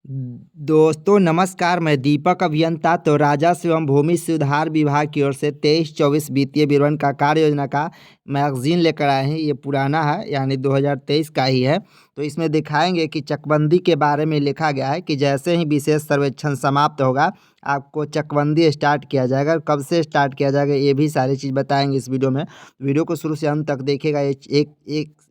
दोस्तों नमस्कार, मैं दीपक अभियंता। तो राजस्व एवं भूमि सुधार विभाग की ओर से 23-24 वित्तीय विवरण का कार्य योजना का मैगजीन लेकर आए हैं। ये पुराना है, यानी 2023 का ही है। तो इसमें दिखाएंगे कि चकबंदी के बारे में लिखा गया है कि जैसे ही विशेष सर्वेक्षण समाप्त होगा आपको चकबंदी स्टार्ट किया जाएगा। और कब से स्टार्ट किया जाएगा ये भी सारी चीज़ बताएंगे इस वीडियो में। वीडियो को शुरू से अंत तक देखिएगा। ये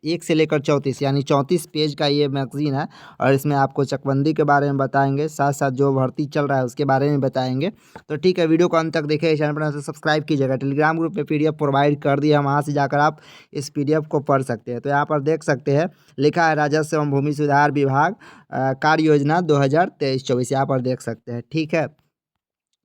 एक से लेकर 34 यानी 34 पेज का ये मैगजीन है। और इसमें आपको चकबंदी के बारे में बताएंगे, साथ साथ जो भर्ती चल रहा है उसके बारे में बताएंगे। तो ठीक है, वीडियो को अंत तक देखिए। चैनल पर सब्सक्राइब कीजिएगा। टेलीग्राम ग्रुप में पीडीएफ प्रोवाइड कर दिया, वहाँ से जाकर आप इस पीडीएफ को पढ़ सकते हैं। तो यहाँ पर देख सकते हैं लिखा है राजस्व एवं भूमि सुधार विभाग कार्य योजना 2023-24, यहाँ पर देख सकते हैं। ठीक है,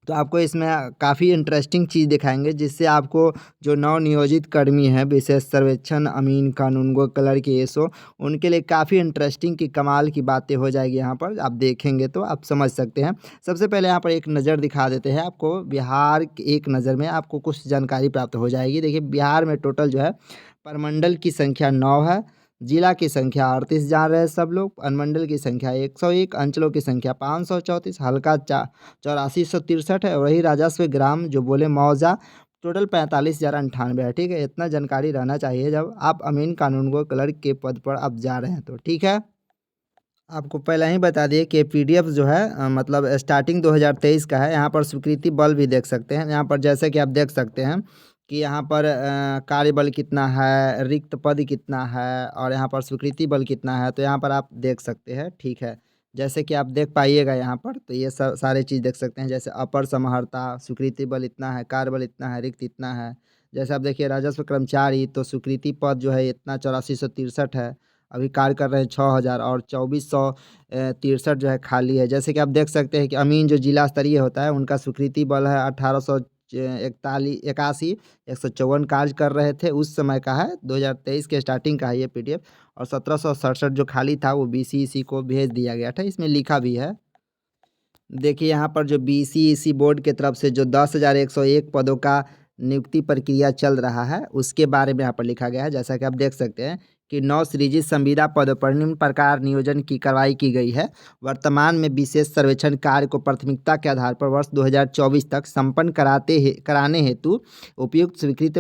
तो आपको इसमें काफ़ी इंटरेस्टिंग चीज़ दिखाएंगे, जिससे आपको जो नव नियोजित कर्मी हैं विशेष सर्वेक्षण अमीन कानूनगो कलर के एसओ, उनके लिए काफ़ी इंटरेस्टिंग की कमाल की बातें हो जाएगी। यहाँ पर आप देखेंगे तो आप समझ सकते हैं। सबसे पहले यहाँ पर एक नज़र दिखा देते हैं आपको। बिहार की एक नज़र में आपको कुछ जानकारी प्राप्त हो जाएगी। देखिए, बिहार में टोटल जो है प्रमंडल की संख्या 9 है, जिला की संख्या 38 जान रहे हैं सब लोग, अनुमंडल की संख्या 101, अंचलों की संख्या 534, हल्का 8463 है। वही राजस्व ग्राम जो बोले मौजा टोटल 45,098 है। ठीक है, इतना जानकारी रहना चाहिए जब आप अमीन कानूनगो क्लर्क के पद पर आप जा रहे हैं। तो ठीक है, आपको पहले ही बता दिए कि पीडीएफ जो है मतलब स्टार्टिंग 2023 का है। यहाँ पर स्वीकृति बल भी देख सकते हैं। यहाँ पर जैसे कि आप देख सकते हैं कि यहाँ पर कार्यबल कितना है, रिक्त पद कितना है, और यहाँ पर स्वीकृति बल कितना है। तो यहाँ पर आप देख सकते हैं। ठीक है, जैसे कि आप देख पाइएगा यहाँ पर, तो ये सब सारे चीज़ देख सकते हैं। जैसे अपर समाहर्ता स्वीकृति बल इतना है, कार्यबल इतना है, रिक्त इतना है। जैसे आप देखिए राजस्व कर्मचारी, तो स्वीकृति पद जो है इतना 8463 है, अभी कार्य कर रहे हैं 6000, और 2463 जो है खाली है। जैसे कि आप देख सकते हैं कि अमीन जो जिला स्तरीय होता है उनका स्वीकृति बल है 1881, 154 कार्य कर रहे थे उस समय का है, 2023 के स्टार्टिंग का है ये पीडीएफ। और 1767 जो खाली था वो बीसीईसी को भेज दिया गया था, इसमें लिखा भी है। देखिए यहाँ पर जो बीसीईसी बोर्ड की तरफ से जो 10,101 पदों का नियुक्ति प्रक्रिया चल रहा है उसके बारे में यहाँ पर लिखा गया है। जैसा कि आप देख सकते हैं कि 9 सृजित संविदा पदों पर निम्न प्रकार नियोजन की कार्रवाई की गई है। वर्तमान में विशेष सर्वेक्षण कार्य को प्राथमिकता के आधार पर वर्ष 2024 तक संपन्न कराने हेतु उपयुक्त स्वीकृत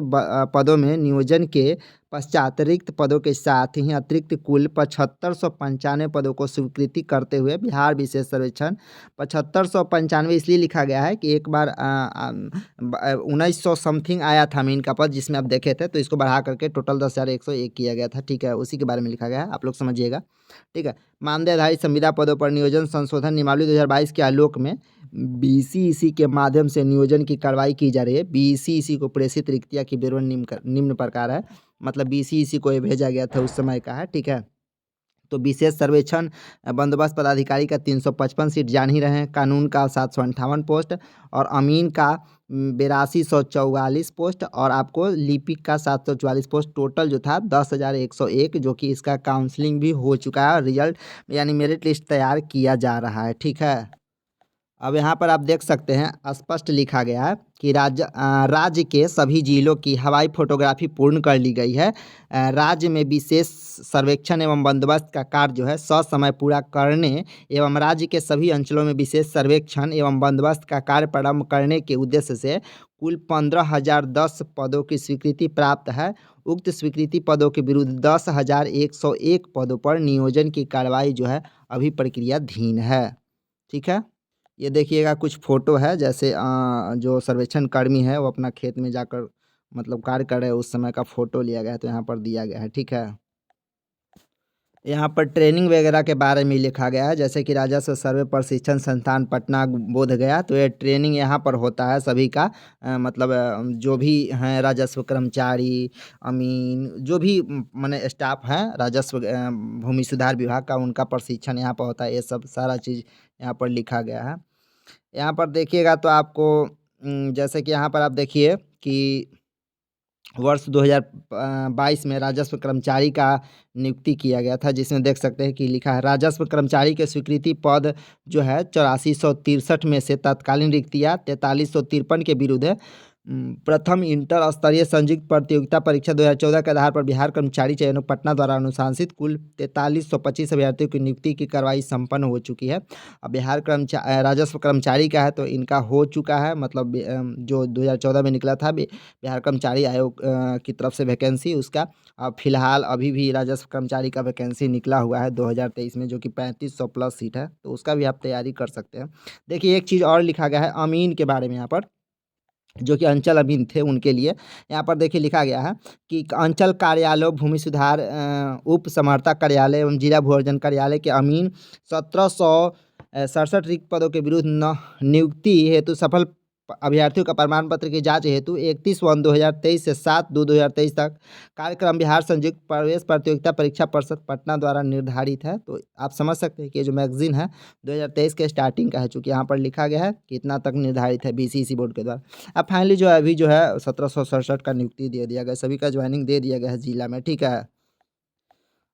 पदों में नियोजन के पश्चात रिक्त पदों के साथ ही अतिरिक्त कुल 7595 पदों को स्वीकृति करते हुए बिहार विशेष सर्वेक्षण 7595 इसलिए लिखा गया है कि एक बार 1900 समथिंग आया था मीन का पद, जिसमें आप देखे थे, तो इसको बढ़ा करके टोटल 10,101 किया गया था। ठीक है, उसी के बारे में लिखा गया है, आप लोग समझिएगा। ठीक है, मानदेय आधारित संविदा पदों पर नियोजन संशोधन नियमावली 2022 के आलोक में बीसीईसी के माध्यम से नियोजन की कार्रवाई की जा रही है। बीसीईसी को प्रेषित रिक्तियाँ की विवरण निम्न प्रकार है, मतलब बीसीईसी को ये भेजा गया था उस समय का है। ठीक है, तो विशेष सर्वेक्षण बंदोबस्त पदाधिकारी का 355 सीट जान ही रहे हैं, कानून का 758 पोस्ट, और अमीन का 8244 पोस्ट, और आपको लिपिक का 744 पोस्ट। टोटल जो था 10,101, जो कि इसका काउंसलिंग भी हो चुका है और रिजल्ट यानी मेरिट लिस्ट तैयार किया जा रहा है। ठीक है, अब यहाँ पर आप देख सकते हैं स्पष्ट लिखा गया है कि राज्य के सभी जिलों की हवाई फोटोग्राफी पूर्ण कर ली गई है। राज्य में विशेष सर्वेक्षण एवं बंदोबस्त का कार्य जो है ससमय पूरा करने एवं राज्य के सभी अंचलों में विशेष सर्वेक्षण एवं बंदोबस्त का कार्य प्रारंभ करने के उद्देश्य से कुल 15,010 पदों की स्वीकृति प्राप्त है। उक्त स्वीकृति पदों के विरुद्ध 10,101 पदों पर नियोजन की कार्रवाई जो है अभी प्रक्रियाधीन है। ठीक है, ये देखिएगा कुछ फ़ोटो है, जैसे जो सर्वेक्षण कर्मी है वो अपना खेत में जाकर मतलब कार्य कर रहे हैं उस समय का फ़ोटो लिया गया है, तो यहाँ पर दिया गया है। ठीक है, यहाँ पर ट्रेनिंग वगैरह के बारे में लिखा गया है, जैसे कि राजस्व सर्वे प्रशिक्षण संस्थान पटना बोध गया, तो ये ट्रेनिंग यहाँ पर होता है सभी का। मतलब जो भी हैं राजस्व कर्मचारी अमीन, जो भी माने स्टाफ हैं राजस्व भूमि सुधार विभाग का, उनका प्रशिक्षण यहाँ पर होता है। ये सब सारा चीज़ यहाँ पर लिखा गया है। यहाँ पर देखिएगा तो आपको जैसे कि यहाँ पर आप देखिए कि वर्ष 2022 में राजस्व कर्मचारी का नियुक्ति किया गया था, जिसमें देख सकते हैं कि लिखा है राजस्व कर्मचारी के स्वीकृति पद जो है 8463 में से तत्कालीन रिक्तियाँ 4353 के विरुद्ध प्रथम इंटर स्तरीय संयुक्त प्रतियोगिता परीक्षा 2014 के आधार पर बिहार कर्मचारी चयन आयोग पटना द्वारा अनुशंसित कुल 4325 अभ्यर्थियों की नियुक्ति की कार्रवाई संपन्न हो चुकी है। अब बिहार राजस्व कर्मचारी का है तो इनका हो चुका है, मतलब जो 2014 में निकला था बिहार कर्मचारी आयोग की तरफ से वैकेंसी, उसका अब फिलहाल अभी भी राजस्व कर्मचारी का वैकेंसी निकला हुआ है 2023 में, जो कि 3500 प्लस सीट है, तो उसका भी आप तैयारी कर सकते हैं। देखिए एक चीज़ और लिखा गया है अमीन के बारे में यहाँ पर, जो कि अंचल अमीन थे उनके लिए। यहाँ पर देखिए लिखा गया है कि अंचल कार्यालय, भूमि सुधार उप समर्था कार्यालय एवं जिला भू अर्जन कार्यालय के अमीन 1767 रिक्त पदों के विरुद्ध नियुक्ति हेतु सफल अभ्यर्थियों का प्रमाण पत्र की जांच हेतु 31/1/2023 से 7/2/2023 तक कार्यक्रम बिहार संयुक्त प्रवेश प्रतियोगिता परीक्षा परिषद पटना द्वारा निर्धारित है। तो आप समझ सकते हैं कि ये जो मैगजीन है 2023 के स्टार्टिंग का है, चूँकि यहाँ पर लिखा गया है कितना तक निर्धारित है बीसीसी बोर्ड के द्वारा। अब फाइनली जो है अभी जो है 1767 का नियुक्ति दे दिया गया, सभी का ज्वाइनिंग दे दिया गया है जिला में, ठीक है।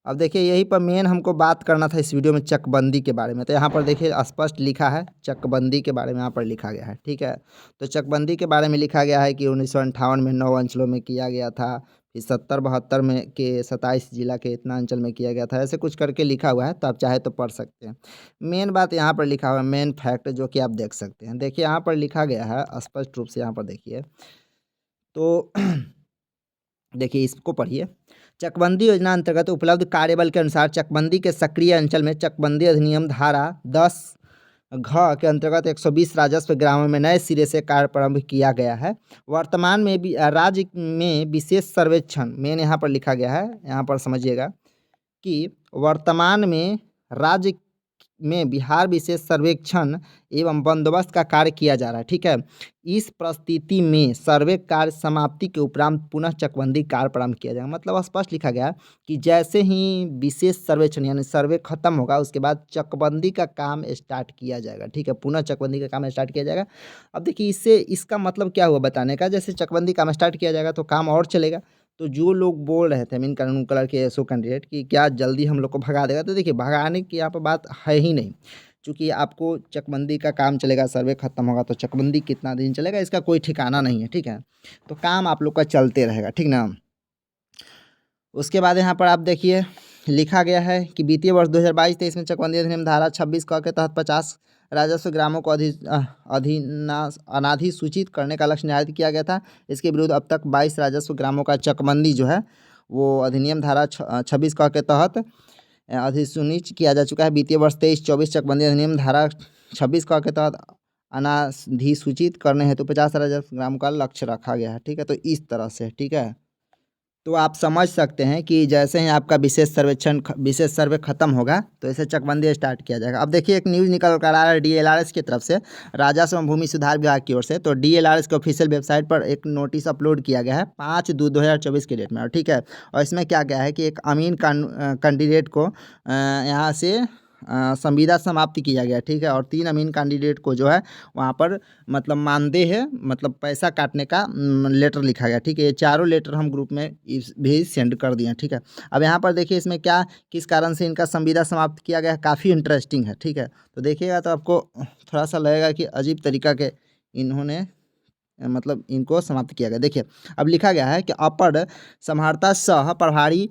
अब देखिए यहीं पर मेन हमको बात करना था इस वीडियो में चकबंदी के बारे में। तो यहाँ पर देखिए स्पष्ट लिखा है चकबंदी के बारे में, यहाँ पर लिखा गया है, ठीक है। तो चकबंदी के बारे में लिखा गया है कि 1958 में 9 अंचलों में किया गया था, फिर 70-72 में के 27 जिला के इतना अंचल में किया गया था, ऐसे कुछ करके लिखा हुआ है, तो आप चाहे तो पढ़ सकते हैं। मेन बात यहाँ पर लिखा हुआ है, मेन फैक्ट जो कि आप देख सकते हैं। देखिए यहाँ पर लिखा गया है स्पष्ट रूप से, यहाँ पर देखिए तो देखिए इसको पढ़िए। चकबंदी योजना अंतर्गत उपलब्ध कार्यबल के अनुसार चकबंदी के सक्रिय अंचल में चकबंदी अधिनियम धारा 10 घ के अंतर्गत 120 राजस्व ग्रामों में नए सिरे से कार्य प्रारंभ किया गया है। वर्तमान में भी राज्य में विशेष सर्वेक्षण, मेन यहाँ पर लिखा गया है, यहाँ पर समझिएगा कि वर्तमान में राज्य में बिहार विशेष सर्वेक्षण एवं बंदोबस्त का कार्य किया जा रहा है, ठीक है। इस परिस्थिति में सर्वे कार्य समाप्ति के उपरांत पुनः चकबंदी कार्य प्रारंभ किया जाएगा। मतलब स्पष्ट लिखा गया कि जैसे ही विशेष सर्वेक्षण यानी सर्वे खत्म होगा उसके बाद चकबंदी का काम स्टार्ट किया जाएगा, ठीक है। पुनः चकबंदी का काम स्टार्ट किया जाएगा। अब देखिए इससे इसका मतलब क्या हुआ बताने का, जैसे चकबंदी काम स्टार्ट किया जाएगा तो काम और चलेगा। तो जो लोग बोल रहे थे मीन कानून कलर के एसओ कैंडिडेट कि क्या जल्दी हम लोग को भगा देगा, तो देखिए भगाने की यहाँ पर बात है ही नहीं, क्योंकि आपको चकबंदी का काम चलेगा, सर्वे खत्म होगा तो चकबंदी कितना दिन चलेगा इसका कोई ठिकाना नहीं है, ठीक है। तो काम आप लोग का चलते रहेगा, ठीक ना। उसके बाद यहाँ पर आप देखिए लिखा गया है कि वित्तीय वर्ष 2022-23 में चकबंदी अधिनियम धारा 26 क के तहत 50 राजस्व ग्रामों को अनाधिसूचित करने का लक्ष्य निर्धारित किया गया था। इसके विरुद्ध अब तक 22 राजस्व ग्रामों का चकबंदी जो है वो अधिनियम धारा 26 क के तहत अधिसूचित किया जा चुका है। वित्तीय वर्ष 23-24 चकबंदी अधिनियम धारा 26 क के तहत अनाधिसूचित करने हेतु 50 राजस्व ग्रामों का लक्ष्य रखा गया है, ठीक है। तो इस तरह से, ठीक है। तो आप समझ सकते हैं कि जैसे ही आपका विशेष सर्वे खत्म होगा तो इसे चकबंदी स्टार्ट किया जाएगा। अब देखिए एक न्यूज़ निकल कर आ रहा है डीएलआरएस की तरफ से, राजस्व एवं भूमि सुधार विभाग की ओर से। तो डीएलआरएस के ऑफिशियल वेबसाइट पर एक नोटिस अपलोड किया गया है 5/2/2024 के डेट में, ठीक है। और इसमें क्या गया है कि एक अमीन कैंडिडेट को यहाँ से संविदा समाप्ति किया गया, ठीक है। और 3 अमीन कैंडिडेट को जो है वहाँ पर मतलब मानदेय है, मतलब पैसा काटने का लेटर लिखा गया, ठीक है। ये चारों लेटर हम ग्रुप में भी सेंड कर दिए, ठीक है। अब यहाँ पर देखिए इसमें क्या किस कारण से इनका संविदा समाप्त किया गया है, काफ़ी इंटरेस्टिंग है, ठीक है। तो देखिएगा तो आपको थोड़ा सा लगेगा कि अजीब तरीका के इन्होंने मतलब इनको समाप्त किया गया। देखिए अब लिखा गया है कि अपर समाहर्ता सह प्रभारी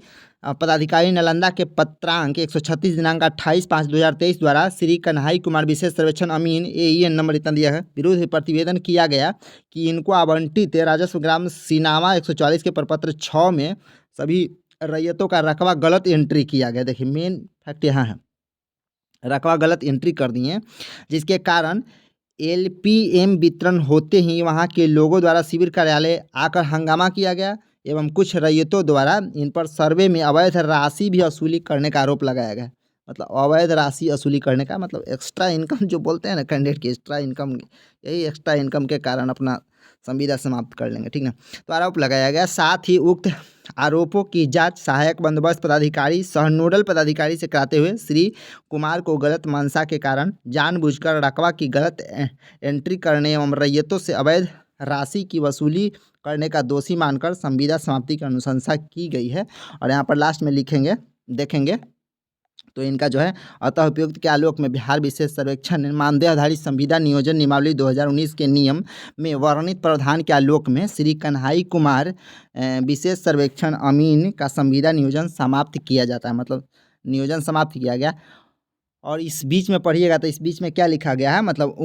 पदाधिकारी नालंदा के पत्रांक 136 दिनांक 28/5/2023 द्वारा श्री कन्हई कुमार विशेष सर्वेक्षण अमीन AEN नंबर इतना दिया है विरुद्ध प्रतिवेदन किया गया कि इनको आवंटित राजस्व ग्राम सीनामा 144 के प्रपत्र 6 में सभी रैयतों का रकबा गलत एंट्री किया गया। देखिए मेन फैक्ट यहाँ है, रकबा गलत एंट्री कर दिए, जिसके कारण LPM वितरण होते ही वहाँ के लोगों द्वारा शिविर कार्यालय आकर हंगामा किया गया एवं कुछ रैयतों द्वारा इन पर सर्वे में अवैध राशि भी वसूली करने का आरोप लगाया गया। मतलब अवैध राशि वसूली करने का मतलब एक्स्ट्रा इनकम जो बोलते हैं ना कैंडिडेट की एक्स्ट्रा इनकम, यही एक्स्ट्रा इनकम के कारण अपना संविदा समाप्त कर लेंगे, ठीक ना। तो आरोप लगाया गया। साथ ही उक्त आरोपों की जांच सहायक बंदोबस्त पदाधिकारी सह नोडल पदाधिकारी से कराते हुए श्री कुमार को गलत मंशा के कारण जानबूझकर रकबा की गलत एंट्री करने एवं रैयतों से अवैध राशि की वसूली करने का दोषी मानकर संविदा समाप्ति की अनुशंसा की गई है। और यहाँ पर लास्ट में लिखेंगे, देखेंगे तो इनका जो है अतः उपयुक्त के आलोक में बिहार विशेष सर्वेक्षण ने मानदेय आधारित संविदा नियोजन नियमावली 2019 के नियम में वर्णित प्रावधान के आलोक में श्री कन्हई कुमार विशेष सर्वेक्षण अमीन का संविदा नियोजन समाप्त किया जाता है, मतलब नियोजन समाप्त किया गया। और इस बीच में पढ़िएगा तो इस बीच में क्या लिखा गया है, मतलब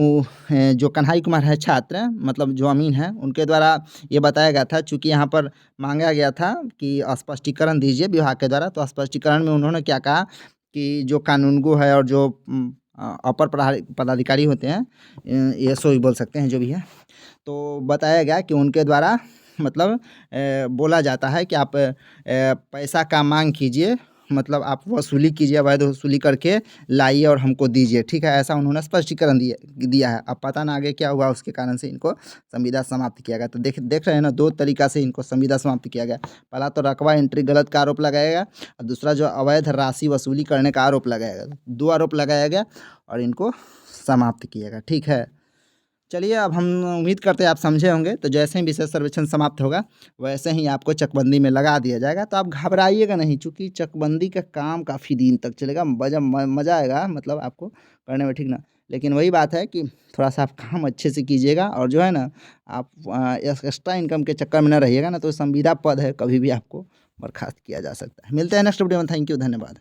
जो कन्हई कुमार है छात्र, मतलब जो अमीन है, उनके द्वारा ये बताया गया था, चूँकि यहाँ पर मांगा गया था कि स्पष्टीकरण दीजिए विभाग के द्वारा, तो स्पष्टीकरण में उन्होंने क्या कहा कि जो कानूनगो है और जो अपर पदाधिकारी होते हैं, एसओ भी बोल सकते हैं, जो भी है, तो बताया गया कि उनके द्वारा मतलब बोला जाता है कि आप पैसा का मांग कीजिए, मतलब आप वसूली कीजिए, अवैध वसूली करके लाइए और हमको दीजिए, ठीक है, ऐसा उन्होंने स्पष्टीकरण दिया है। अब पता ना आगे क्या हुआ, उसके कारण से इनको संविदा समाप्त किया गया। तो देख रहे हैं ना, दो तरीका से इनको संविदा समाप्त किया गया। पहला तो रकबा एंट्री गलत का आरोप लगाएगा, और दूसरा जो अवैध राशि वसूली करने का आरोप लगाएगा। दो आरोप लगाया गया और इनको समाप्त किया गया, ठीक है। चलिए, अब हम उम्मीद करते हैं आप समझे होंगे। तो जैसे ही विशेष सर्वेक्षण समाप्त होगा वैसे ही आपको चकबंदी में लगा दिया जाएगा, तो आप घबराइएगा नहीं, चूँकि चकबंदी का काम काफ़ी दिन तक चलेगा, मज़ा आएगा, मतलब आपको करने में, ठीक ना। लेकिन वही बात है कि थोड़ा सा आप काम अच्छे से कीजिएगा, और जो है ना, आप एक्स्ट्रा इनकम के चक्कर में ना रहिएगा ना, तो संविदा पद है, कभी भी आपको बर्खास्त किया जा सकता है। मिलते हैं नेक्स्ट वीडियो में। थैंक यू, धन्यवाद।